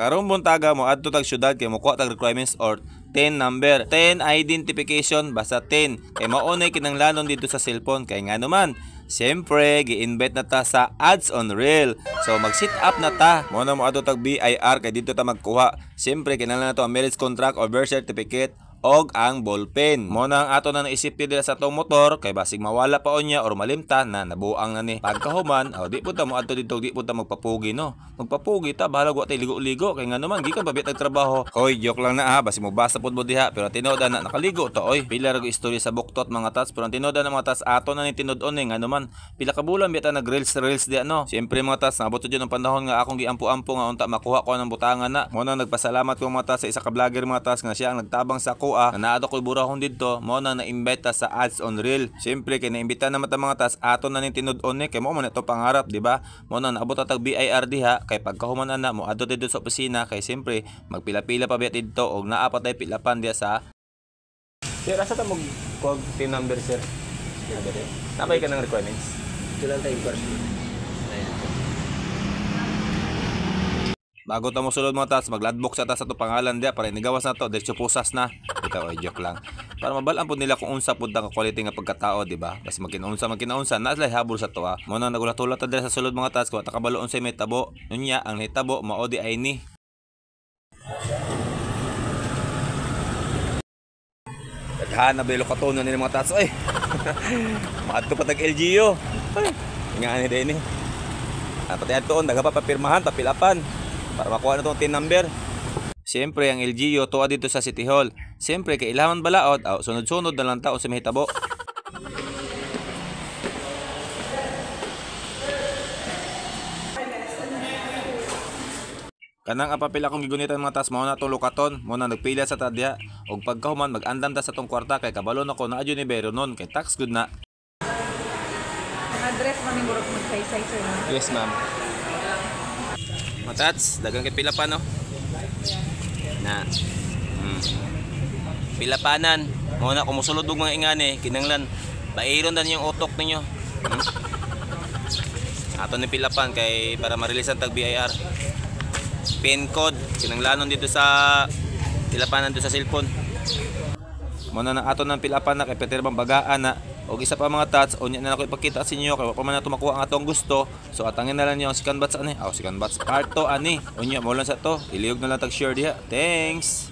Karong buntaga mo adto tag syudad kay mokuha tag requirements or 10 number, 10 identification, basta 10. Kay maunay kinanglanon dito sa cellphone kay nga naman. Siyempre, gi-invite na ta sa ads on reel. So mag-sit up na ta. Mo na mo adto tag BIR kay dito ta magkuha. Siyempre, kinahanglan na to ang marriage contract or birth certificate og ang ballpen. Mo na ang ato na naisip dira sa tong motor kay basig mawala pa unya or malimta na nabuang na ni. Pagkahuman, di po ta mo adto dito, di po ta magpapugi no. Magpapugi ta bahala wa tay ligo-ligo kay nga naman gikan babit ang trabaho. Hoy, joke lang na basig mo basa pud mo diha pero tinuod na nakaligo to oy. Pila ra istorya sa buktot mga tats pero tinuod na mga tats ato na ni tinud-on nga naman. Pila ka bulan bita nag reels di ano. Siyempre mga tats nabot jud ang panahon nga akong giampo-ampo nga unta makuha ko ng butangan na. Mo na nagpasalamat ko mga tats sa isa ka vlogger mga tats nga siya ang nagtabang sa naado ko'y burahon dito mo na na-invite sa ads on reel. Siyempre kay naimbita na mata mga tas ato na ning tinud-on ni kay mo man ito pangarap, di ba? Mo na naabot tag BIR diha kay pagkahuman ana mo adto dito sa opisina kay siyempre magpila-pila pa biya dito og naa pa tay pilapan diya sa. Sir, asa ta mag team number sir? Napay ka ng requirements. Tulang tayo course. Bago ta mo sulod mga tats, mag-ladbox sa to pangalan dia para inigawas na to, diretso pusas na. Ito ay joke lang. Para mabalaan po nila kung unsa pud ang quality nga pagkatao, di ba? Basta magkinaunsa na sila habol sa to. Mo na nagulat-ulat ta sa sulod mga tats, kung takabalo unsay may tabo. Nunya ang hitabo mao di ay ni. Daghan na bilo katunon ni mga tats oy. Maadto pa tag LGU. Ay, nga ni din ni. Pati adtoon daga pa papirmahan, papilapan. Para makuha na itong tin number. Siyempre, ang LGU tuwa dito sa City Hall. Siyempre, kailangan balaod. Sunod-sunod na lang tao sa mahitabo. Kanang apapila kong gigunitan mga tas mao na itong lukaton. Muna nagpila sa tadya. O pagkahuman, mag-andam ta sa itong kwarta. Kay kabalo na ko na adyo ni Bero nun. Kay tax good na. Ang address mo ni Burok magsaysay sir. Yes, ma'am. Matats, dagang kay pila pa no? Na. Pilapanan. Mo na kumusulod og mga ingani, kinanglan bairon dan yung utok ninyo. Ato ni pilapan kay para ma-release ang tag BIR. PIN code kinanglanon dito sa pilapanan dito sa cellphone. Mo na ato nang pilapan na kay Peter bang bagaan na. Og isa pa mga tats, unya na ako ipakita sa inyo kay wa pa man nato makuha ang atong gusto. So atangin na lang niyo ang second batch ani. Second batch part 2 ani. Unya mo lang sa to. Iliyog na lang tag share diha. Thanks.